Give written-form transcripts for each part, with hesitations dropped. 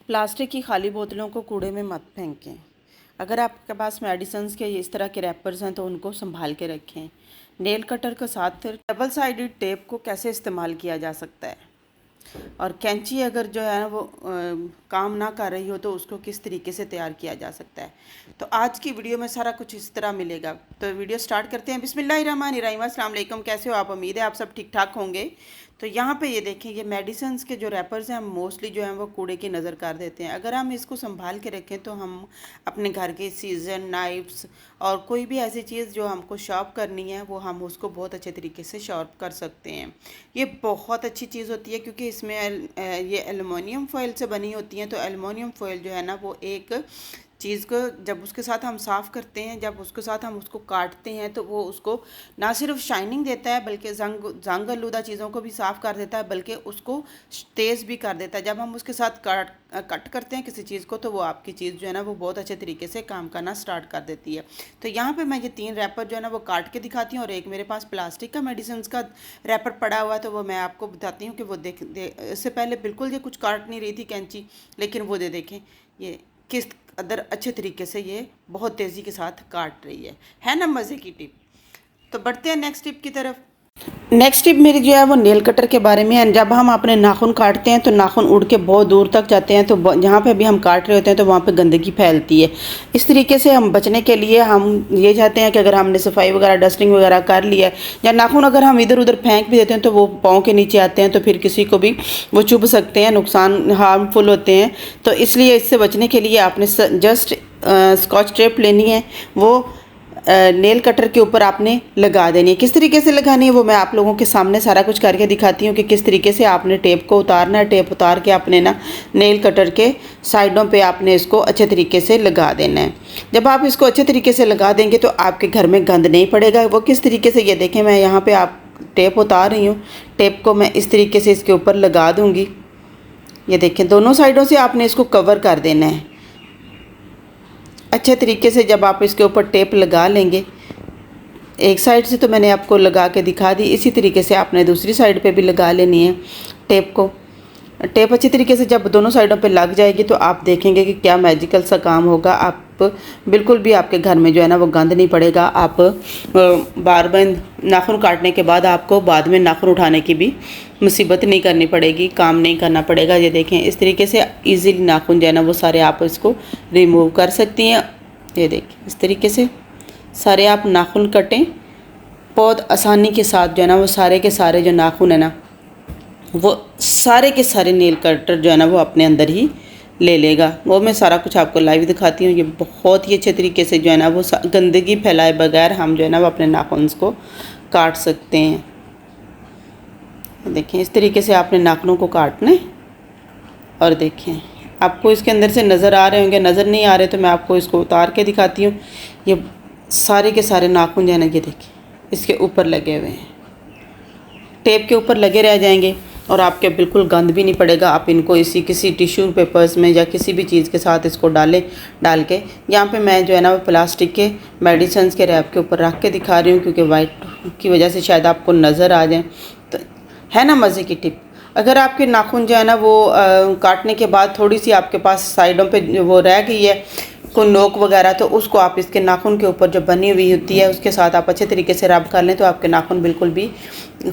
Plastic की खाली बोतलों को कूड़े में मत फेंकें। अगर आपके पास मेडिसिन्स के इस तरह के रैपर्स हैं तो उनको संभाल के रखें। नेल कटर के साथ डबल साइडेड टेप को कैसे इस्तेमाल किया जा सकता है, और कैंची अगर जो है ना वो काम ना कर रही हो तो उसको किस तरीके से तैयार किया जा सकता है। तो आज की वीडियो में सारा कुछ इस तरह मिलेगा। तो वीडियो स्टार्ट करते हैं। बिस्मिल्लाहिर्रहमानिर्रहीम। अस्सलाम वालेकुम। कैसे हो आप? उम्मीद है आप सब ठीक ठाक होंगे। तो यहाँ पे ये देखें, ये मेडिसिन्स के जो रैपर्स हैं हम मोस्टली जो हैं वो कूड़े की नज़र कर देते हैं। अगर हम इसको संभाल के रखें तो हम अपने घर के सीजन, नाइफ्स और कोई भी ऐसी चीज़ जो हमको शार्प करनी है वो हम उसको बहुत अच्छे तरीके से शार्प कर सकते हैं। ये बहुत अच्छी चीज़ होती है क्योंकि इसमें ये एलुमिनियम फॉयल से बनी होती हैं। तो एलुमिनियम फॉयल जो है ना वो एक चीज़ को जब उसके साथ हम साफ़ करते हैं, जब उसके साथ हम उसको काटते हैं तो वो उसको ना सिर्फ शाइनिंग देता है बल्कि जंग आलूदा चीज़ों को भी साफ़ कर देता है, बल्कि उसको तेज़ भी कर देता है। जब हम उसके साथ कट करते हैं किसी चीज़ को तो वो आपकी चीज़ जो है ना वो बहुत अच्छे तरीके से काम करना स्टार्ट कर देती है। तो यहाँ पे मैं ये 3 रैपर जो है ना वो काट के दिखाती हूँ, और एक मेरे पास प्लास्टिक का मेडिसिन का रैपर पड़ा हुआ है तो वो मैं आपको बताती हूँ कि वो इससे पहले बिल्कुल ये कुछ काट नहीं रही थी कैंची, लेकिन वो देखें ये किस कदर अच्छे तरीके से ये बहुत तेज़ी के साथ काट रही है ना मज़े की टिप। तो बढ़ते हैं नेक्स्ट टिप की तरफ। नेक्स्ट टिप मेरी जो है वो नेल कटर के बारे में है। जब हम अपने नाखून काटते हैं तो नाखून उड़ के बहुत दूर तक जाते हैं, तो जहाँ पे भी हम काट रहे होते हैं तो वहाँ पे गंदगी फैलती है। इस तरीके से हम बचने के लिए हम ये चाहते हैं कि अगर हमने सफाई वगैरह, डस्टिंग वगैरह कर लिया है, या नाखून अगर हम इधर उधर फेंक भी देते हैं तो वो पाँव के नीचे आते हैं तो फिर किसी को भी वो चुभ सकते हैं, नुकसान हार्मफुल होते हैं। तो इसलिए इससे बचने के लिए आपने जस्ट स्कॉच टेप लेनी है, वो नेल कटर के ऊपर आपने लगा देनी है। किस तरीके से लगानी है वो मैं आप लोगों के सामने सारा कुछ करके दिखाती हूँ कि किस तरीके से आपने टेप को उतारना है। टेप उतार के आपने ना नेल कटर के साइडों पे आपने इसको अच्छे तरीके से लगा देना है। जब आप इसको अच्छे तरीके से लगा देंगे तो आपके घर में गंद नहीं पड़ेगा। वो किस तरीके से, ये देखें, मैं यहाँ पर आप टेप उतार रही हूँ। टेप को मैं इस तरीके से इसके ऊपर लगा दूँगी। ये देखें, दोनों साइडों से आपने इसको कवर कर देना है अच्छे तरीके से। जब आप इसके ऊपर टेप लगा लेंगे, एक साइड से तो मैंने आपको लगा के दिखा दी, इसी तरीके से आपने दूसरी साइड पे भी लगा लेनी है टेप को। टेप अच्छी तरीके से जब दोनों साइडों पे लग जाएगी तो आप देखेंगे कि क्या मैजिकल सा काम होगा। आप बिल्कुल भी आपके घर में जो है ना वो गंद नहीं पड़ेगा। आप बार बार नाखून काटने के बाद आपको बाद में नाखून उठाने की भी मुसीबत नहीं करनी पड़ेगी, काम नहीं करना पड़ेगा। ये देखें, इस तरीके से इजीली नाखून जो है ना वो सारे आप इसको रिमूव कर सकती हैं। ये देखें, इस तरीके से सारे आप नाखून कटें बहुत आसानी के साथ। जो है ना वो सारे के सारे जो नाखून है ना वो सारे के सारे नेल कटर जो है ना वो अपने अंदर ही ले लेगा। वो मैं सारा कुछ आपको लाइव दिखाती हूँ। ये बहुत ही अच्छे तरीके से जो है ना वो गंदगी फैलाए बगैर हम जो है ना वो अपने नाखून को काट सकते हैं। देखें, इस तरीके से आपने नाखूनों को काटने, और देखें आपको इसके अंदर से नज़र आ रहे होंगे, नज़र नहीं आ रहे तो मैं आपको इसको उतार के दिखाती हूँ। ये सारे के सारे नाखून जो है ना ये देखें इसके ऊपर लगे हुए हैं, टेप के ऊपर लगे रह जाएंगे और आपके बिल्कुल गंद भी नहीं पड़ेगा। आप इनको इसी किसी टिश्यू पेपर्स में या किसी भी चीज़ के साथ इसको डाल के, यहाँ पे मैं जो है ना वो प्लास्टिक के मेडिसिन के रैप के ऊपर रख के दिखा रही हूँ क्योंकि वाइट की वजह से शायद आपको नज़र आ जाए। तो है ना मज़े की टिप। अगर आपके नाखून जो है ना वो काटने के बाद थोड़ी सी आपके पास साइडों पे वो रह गई है कोई नोक वगैरह, तो उसको आप इसके नाखून के ऊपर जो बनी हुई होती है उसके साथ आप अच्छे तरीके से रब कर लें तो आपके नाखून बिल्कुल भी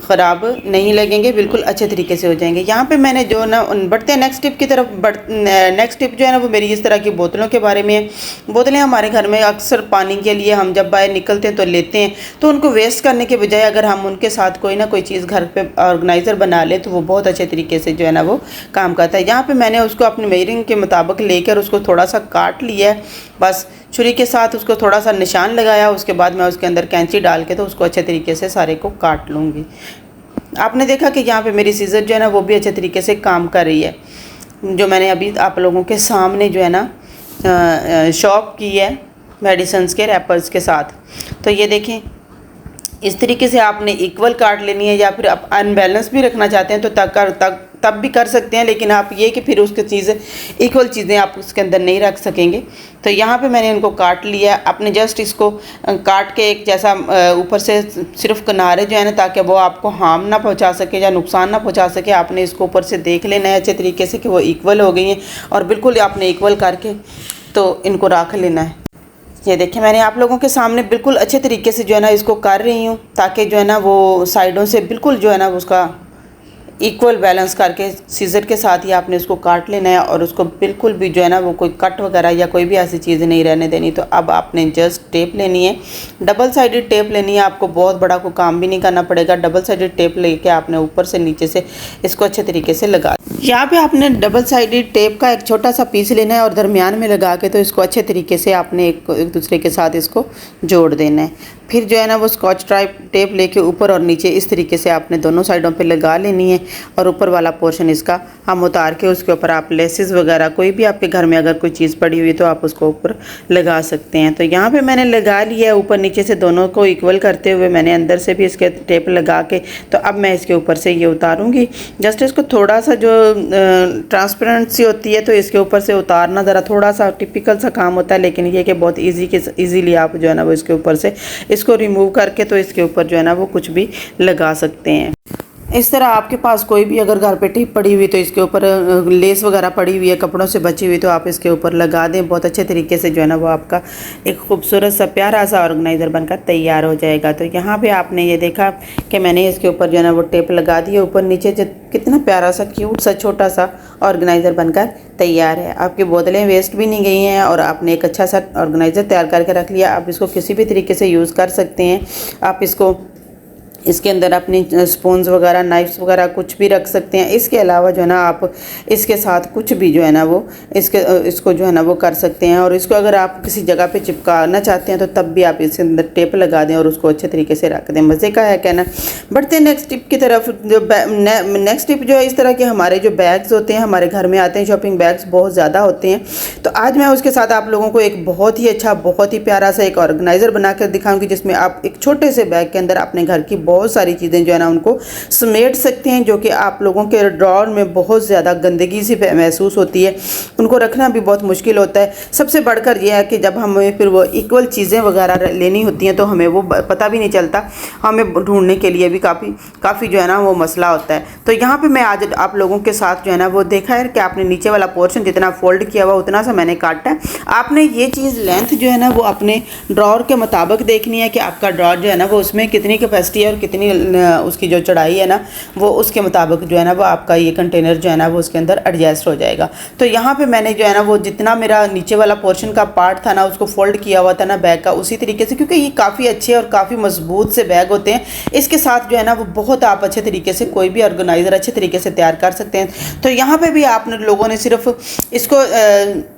ख़राब नहीं लगेंगे, बिल्कुल अच्छे तरीके से हो जाएंगे। यहाँ पे मैंने जो ना बढ़ते हैं नेक्स्ट टिप की तरफ। नेक्स्ट टिप जो है ना वो मेरी इस तरह की बोतलों के बारे में है। बोतलें हमारे घर में अक्सर पानी के लिए हम जब बाहर निकलते हैं तो लेते हैं, तो उनको वेस्ट करने के बजाय अगर हम उनके साथ कोई ना कोई चीज़ घर पे ऑर्गेनाइज़र बना लें तो वो बहुत अच्छे तरीके से जो है ना वो काम करता है। यहाँ पर मैंने उसको अपने मेजरिंग के मुताबिक लेकर उसको थोड़ा सा काट लिया है, बस छुरी के साथ उसको थोड़ा सा निशान लगाया। उसके बाद मैं उसके अंदर कैंची डाल के तो उसको अच्छे तरीके से सारे को काट लूँगी। आपने देखा कि यहाँ पे मेरी सीज़र जो है ना वो भी अच्छे तरीके से काम कर रही है, जो मैंने अभी आप लोगों के सामने जो है ना शॉप की है मेडिसिन्स के रैपर्स के साथ। तो ये देखें, इस तरीके से आपने इक्वल काट लेनी है, या फिर आप अनबैलेंस भी रखना चाहते हैं तो तब भी कर सकते हैं, लेकिन आप ये कि फिर उसकी चीज़ें इक्वल चीज़ें आप उसके अंदर नहीं रख सकेंगे। तो यहाँ पे मैंने इनको काट लिया। आपने जस्ट इसको काट के एक जैसा ऊपर से सिर्फ किनारे जो है ना, ताकि वो आपको हार्म ना पहुँचा सके या नुकसान ना पहुँचा सके, आपने इसको ऊपर से देख लेना है अच्छे तरीके से कि वो इक्वल हो गई हैं, और बिल्कुल आपने इक्वल करके तो इनको रख लेना है। ये देखिए मैंने आप लोगों के सामने बिल्कुल अच्छे तरीके से जो है ना इसको कर रही हूँ, ताकि जो है ना वो साइडों से बिल्कुल जो है ना उसका इक्वल बैलेंस करके सीज़र के साथ ही आपने उसको काट लेना है, और उसको बिल्कुल भी जो है ना वो कोई कट वगैरह या कोई भी ऐसी चीज़ नहीं रहने देनी। तो अब आपने जस्ट टेप लेनी है, डबल साइडेड टेप लेनी है। आपको बहुत बड़ा कोई काम भी नहीं करना पड़ेगा। डबल साइडेड टेप लेके आपने ऊपर से नीचे से इसको अच्छे तरीके से लगा, यहाँ पे आपने डबल साइडेड टेप का एक छोटा सा पीस लेना है और दरमियान में लगा के तो इसको अच्छे तरीके से आपने एक दूसरे के साथ इसको जोड़ देना है। फिर जो है ना वो स्कॉच टेप लेके ऊपर और नीचे इस तरीके से आपने दोनों साइडों पे लगा लेनी है, और ऊपर वाला पोर्शन इसका हम उतार के उसके ऊपर आप लेसेस वगैरह कोई भी आपके घर में अगर कोई चीज़ पड़ी हुई तो आप उसको ऊपर लगा सकते हैं। तो यहाँ पे मैंने लगा लिया है, ऊपर नीचे से दोनों को इक्वल करते हुए मैंने अंदर से भी इसके टेप लगा के, तो अब मैं इसके ऊपर से ये उतारूँगी। जस्ट इसको थोड़ा सा जो ट्रांसपेरेंसी होती है तो इसके ऊपर से उतारना ज़रा थोड़ा सा टिपिकल सा काम होता है, लेकिन ये कि बहुत ईजीली आप जो है ना वो इसके ऊपर से इसको रिमूव करके तो इसके ऊपर जो है ना वो कुछ भी लगा सकते हैं। इस तरह आपके पास कोई भी अगर घर पे टिप पड़ी हुई तो इसके ऊपर लेस वगैरह पड़ी हुई है कपड़ों से बची हुई तो आप इसके ऊपर लगा दें। बहुत अच्छे तरीके से जो है ना वो आपका एक खूबसूरत सा प्यारा सा ऑर्गेनाइज़र बनकर तैयार हो जाएगा। तो यहाँ पे आपने ये देखा कि मैंने इसके ऊपर जो है ना वो टेप लगा दी है ऊपर नीचे, जो कितना प्यारा सा क्यूट सा छोटा सा ऑर्गेनाइज़र बनकर तैयार है। आपकी बोतलें वेस्ट भी नहीं गई हैं और आपने एक अच्छा सा ऑर्गेनाइज़र तैयार करके रख लिया। आप इसको किसी भी तरीके से यूज़ कर सकते हैं। आप इसके अंदर अपनी स्पून्स वगैरह नाइफ्स वगैरह कुछ भी रख सकते हैं। इसके अलावा जो है ना आप इसके साथ कुछ भी जो है ना वो इसको जो है ना वो कर सकते हैं। और इसको अगर आप किसी जगह पे चिपकाना चाहते हैं तो तब भी आप इसके अंदर टेप लगा दें और उसको अच्छे तरीके से रख दें। मज़े का है कहना। बढ़ते हैं नेक्स्ट टिप की तरफ। जो नेक्स्ट टिप जो है, इस तरह के हमारे जो बैग्स होते हैं हमारे घर में आते हैं, शॉपिंग बैग्स बहुत ज़्यादा होते हैं। तो आज मैं उसके साथ आप लोगों को एक बहुत ही अच्छा बहुत ही प्यारा सा एक ऑर्गेनाइज़र बना कर दिखाऊँगी, जिसमें आप एक छोटे से बैग के अंदर अपने घर की बहुत सारी चीज़ें जो है ना उनको समेट सकते हैं, जो कि आप लोगों के ड्रॉर में बहुत ज़्यादा गंदगी सी महसूस होती है, उनको रखना भी बहुत मुश्किल होता है। सबसे बढ़कर यह है कि जब हमें फिर वो इक्वल चीज़ें वगैरह लेनी होती हैं तो हमें वो पता भी नहीं चलता, हमें ढूंढने के लिए भी काफ़ी जो है ना वो मसला होता है। तो यहाँ पे मैं आज आप लोगों के साथ जो है ना वो देखा है कि आपने नीचे वाला पोर्शन जितना फोल्ड किया हुआ उतना सा मैंने काटा है। आपने ये चीज़ लेंथ जो है ना वो अपने ड्रॉर के मुताबिक देखनी है कि आपका ड्रॉर जो है ना वो उसमें कितनी कैपेसिटी है और कितनी उसकी जो चढ़ाई है ना वो उसके मुताबिक जो है ना वो आपका ये कंटेनर जो है ना वो उसके अंदर एडजस्ट हो जाएगा। तो यहाँ पे मैंने जो है ना वो जितना मेरा नीचे वाला पोर्शन का पार्ट था ना उसको फोल्ड किया हुआ था ना बैग का, उसी तरीके से, क्योंकि ये काफ़ी अच्छे और काफ़ी मजबूत से बैग होते हैं, इसके साथ जो है ना वो बहुत आप अच्छे तरीके से कोई भी ऑर्गेनाइज़र अच्छे तरीके से तैयार कर सकते हैं। तो यहाँ पर भी आपने लोगों ने सिर्फ इसको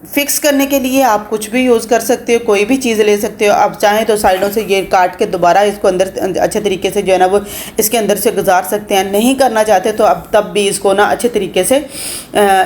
फिक्स करने के लिए आप कुछ भी यूज़ कर सकते हो, कोई भी चीज़ ले सकते हो। आप चाहें तो साइडों से ये काट के दोबारा इसको अंदर अच्छे तरीके से जो है ना वो इसके अंदर से गुजार सकते हैं। नहीं करना चाहते तो अब तब भी इसको ना अच्छे तरीके से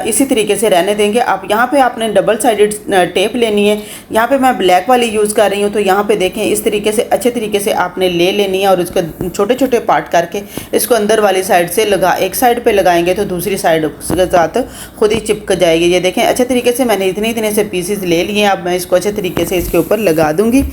इसी तरीके से रहने देंगे। आप यहाँ पे आपने डबल साइडेड टेप लेनी है। यहाँ पे मैं ब्लैक वाली यूज़ कर रही हूँ। तो यहाँ पे देखें इस तरीके से अच्छे तरीके से आपने ले लेनी है और इसको छोटे छोटे पार्ट करके इसको अंदर वाली साइड से एक साइड पे लगाएंगे तो दूसरी साइड के साथ खुद ही चिपक जाएगी। ये देखें अच्छे तरीके से मैंने इतने से पीसेस ले लिए। अब मैं इसको अच्छे तरीके से इसके ऊपर लगा दूँगी।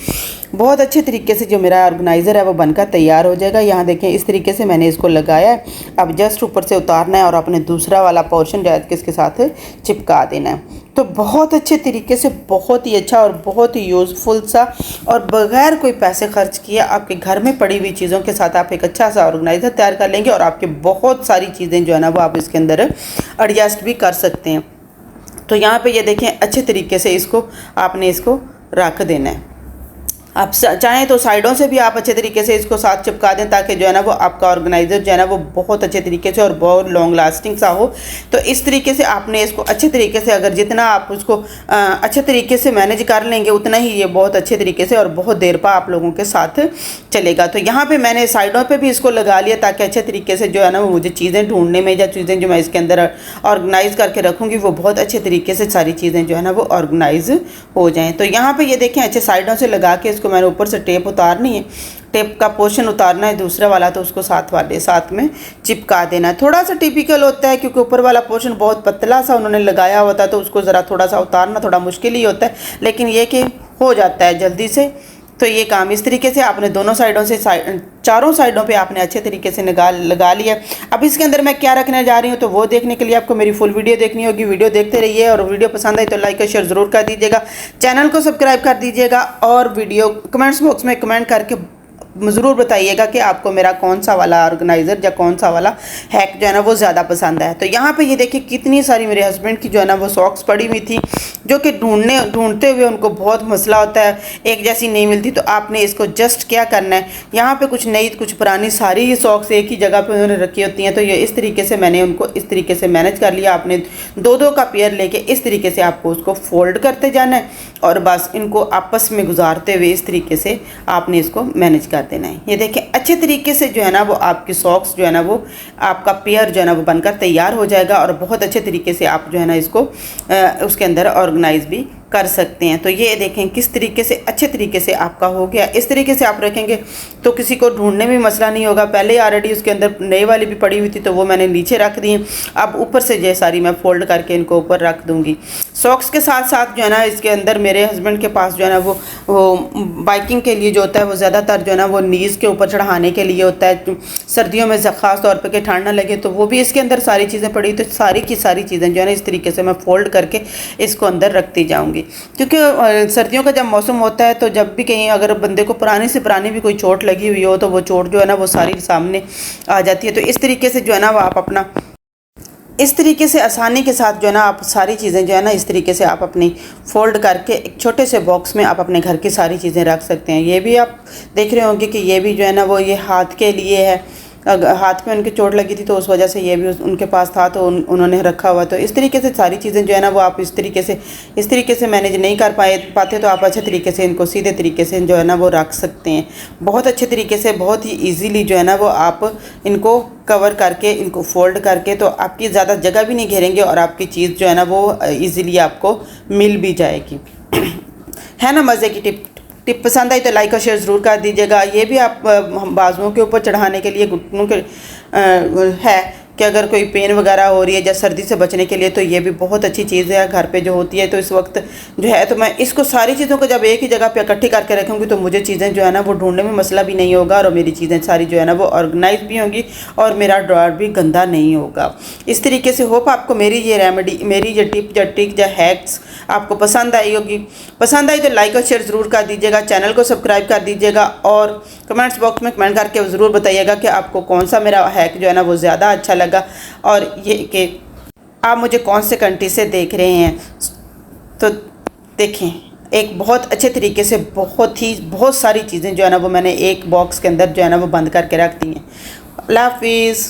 बहुत अच्छे तरीके से जो मेरा ऑर्गेनाइज़र है वो बनकर तैयार हो जाएगा। यहाँ देखें इस तरीके से मैंने इसको लगाया है। अब जस्ट ऊपर से उतारना है और अपने दूसरा वाला पोर्शन जो है इसके साथ चिपका देना है। तो बहुत अच्छे तरीके से बहुत ही अच्छा और बहुत ही यूज़फुल सा और बगैर कोई पैसे खर्च किए आपके घर में पड़ी हुई चीज़ों के साथ आप एक अच्छा सा ऑर्गेनाइज़र तैयार कर लेंगे और आपके बहुत सारी चीज़ें जो है ना वो आप इसके अंदर एडजस्ट भी कर सकते हैं। तो यहाँ पे ये देखें अच्छे तरीके से आपने इसको रख देना है। आप चाहें तो साइडों से भी आप अच्छे तरीके से इसको साथ चिपका दें ताकि जो है ना वो आपका ऑर्गेनाइज़र जो है ना वो बहुत अच्छे तरीके से और बहुत लॉन्ग लास्टिंग सा हो। तो इस तरीके से आपने इसको अच्छे तरीके से अगर जितना आप उसको अच्छे तरीके से मैनेज कर लेंगे उतना ही ये बहुत अच्छे तरीके से और बहुत देर पर आप लोगों के साथ चलेगा। तो यहाँ पर मैंने साइडों पर भी इसको लगा लिया ताकि अच्छे तरीके से जो है ना वो मुझे चीज़ें ढूंढने में या चीज़ें जो मैं इसके अंदर ऑर्गेनाइज़ करके रखूँगी वो बहुत अच्छे तरीके से सारी चीज़ें जो है ना वो ऑर्गेनाइज़ हो जाएँ। तो यहाँ पर ये देखें अच्छे साइडों से लगा के इसको मैंने ऊपर से टेप उतारनी है। टेप का पोर्शन उतारना है दूसरा वाला, तो उसको साथ में चिपका देना है। थोड़ा सा टिपिकल होता है क्योंकि ऊपर वाला पोर्शन बहुत पतला सा उन्होंने लगाया होता है, तो उसको ज़रा थोड़ा सा उतारना थोड़ा मुश्किल ही होता है, लेकिन ये कि हो जाता है जल्दी से। तो ये काम इस तरीके से आपने दोनों साइडों से चारों साइडों पे आपने अच्छे तरीके से लगा लिया। अब इसके अंदर मैं क्या रखने जा रही हूँ, तो वो देखने के लिए आपको मेरी फुल वीडियो देखनी होगी। वीडियो देखते रहिए, और वीडियो पसंद आई तो लाइक और शेयर ज़रूर कर दीजिएगा, चैनल को सब्सक्राइब कर दीजिएगा, और वीडियो कमेंट्स बॉक्स में कमेंट करके ज़रूर बताइएगा कि आपको मेरा कौन सा वाला ऑर्गेनाइज़र या कौन सा वाला हैक जो है ना वो ज़्यादा पसंद है। तो यहाँ पे ये देखिए कितनी सारी मेरे हस्बैंड की जो है ना वो सॉक्स पड़ी हुई थी, जो कि ढूंढते हुए उनको बहुत मसला होता है, एक जैसी नहीं मिलती। तो आपने इसको जस्ट क्या करना है, यहाँ पे कुछ नई कुछ पुरानी सारी ही सॉक्स एक ही जगह पे उन्होंने रखी होती हैं, तो ये इस तरीके से मैंने उनको इस तरीके से मैनेज कर लिया। आपने दो का पेयर लेके इस तरीके से आपको उसको फोल्ड करते जाना है, और बस इनको आपस में गुजारते हुए इस तरीके से आपने इसको मैनेज कर देना है। ये देखिए अच्छे तरीके से जो है ना वो आपकी सॉक्स जो है ना वो आपका पेयर जो है ना वो बनकर तैयार हो जाएगा, और बहुत अच्छे तरीके से आप जो है ना इसको उसके अंदर ऑर्गेनाइज भी कर सकते हैं। तो ये देखें किस तरीके से अच्छे तरीके से आपका हो गया। इस तरीके से आप रखेंगे तो किसी को ढूंढने में मसला नहीं होगा। पहले ऑलरेडी उसके अंदर नई वाली भी पड़ी हुई थी, तो वो मैंने नीचे रख दी। अब ऊपर से ये सारी मैं फोल्ड करके इनको ऊपर रख दूंगी। सॉक्स के साथ साथ जो है ना इसके अंदर मेरे हस्बैंड के पास जो है ना वो बाइकिंग के लिए जो होता है वो ज़्यादातर जो है ना वो नीज़ के ऊपर चढ़ाने के लिए होता है, सर्दियों में ख़ास तौर पर कि ठंड ना लगे, तो वो भी इसके अंदर सारी चीज़ें पड़ी। तो सारी की सारी चीज़ें जो है ना इस तरीके से मैं फोल्ड करके इसको अंदर रखती जाऊँगी, क्योंकि सर्दियों का जब मौसम होता है तो जब भी कहीं अगर बंदे को पुरानी से पुरानी भी कोई चोट लगी हुई हो तो वो चोट जो है ना वो सारी सामने आ जाती है। तो इस तरीके से जो है ना वो आप अपना इस तरीके से आसानी के साथ जो है ना आप सारी चीज़ें जो है ना इस तरीके से आप अपनी फोल्ड करके एक छोटे से बॉक्स में आप अपने घर की सारी चीज़ें रख सकते हैं। ये भी आप देख रहे होंगे कि ये भी जो है ना वो ये हाथ के लिए है, हाथ में उनकी चोट लगी थी तो उस वजह से ये भी उनके पास था तो उन्होंने रखा हुआ। तो इस तरीके से सारी चीज़ें जो है ना वो आप इस तरीके से मैनेज नहीं कर पाते तो आप अच्छे तरीके से इनको सीधे तरीके से जो है ना वो रख सकते हैं। बहुत अच्छे तरीके से बहुत ही ईजीली जो है ना वो आप इनको कवर करके इनको फोल्ड करके तो आपकी ज़्यादा जगह भी नहीं घेरेंगे, और आपकी चीज़ जो है ना वो ईज़िली आपको मिल भी जाएगी। है ना मज़े की टिप पसंद आई तो लाइक और शेयर ज़रूर कर दीजिएगा। ये भी आप बाजुओं के ऊपर चढ़ाने के लिए घुटनों के है कि अगर कोई पेन वगैरह हो रही है या सर्दी से बचने के लिए तो ये भी बहुत अच्छी चीज़ है घर पे जो होती है। तो इस वक्त जो है तो मैं इसको सारी चीज़ों को जब एक ही जगह पे इकट्ठी करके रखूँगी तो मुझे चीज़ें जो है ना वो ढूंढने में मसला भी नहीं होगा, और मेरी चीज़ें सारी जो है ना वो ऑर्गेनाइज भी होंगी, और मेरा ड्रॉअर भी गंदा नहीं होगा। इस तरीके से होप आपको मेरी ये रेमेडी, मेरी ये टिप या ट्रिक या हैक्स आपको पसंद आई होगी। पसंद आई तो लाइक और शेयर ज़रूर कर दीजिएगा, चैनल को सब्सक्राइब कर दीजिएगा, और कमेंट्स बॉक्स में कमेंट करके ज़रूर बताइएगा कि आपको कौन सा मेरा हैक जो है ना वो ज़्यादा अच्छा लगा, और ये कि आप मुझे कौन से कंट्री से देख रहे हैं। तो देखें एक बहुत अच्छे तरीके से बहुत सारी चीज़ें जो है ना वो मैंने एक बॉक्स के अंदर जो है ना वो बंद करके रख दी हैं। अल्लाह हाफिज़।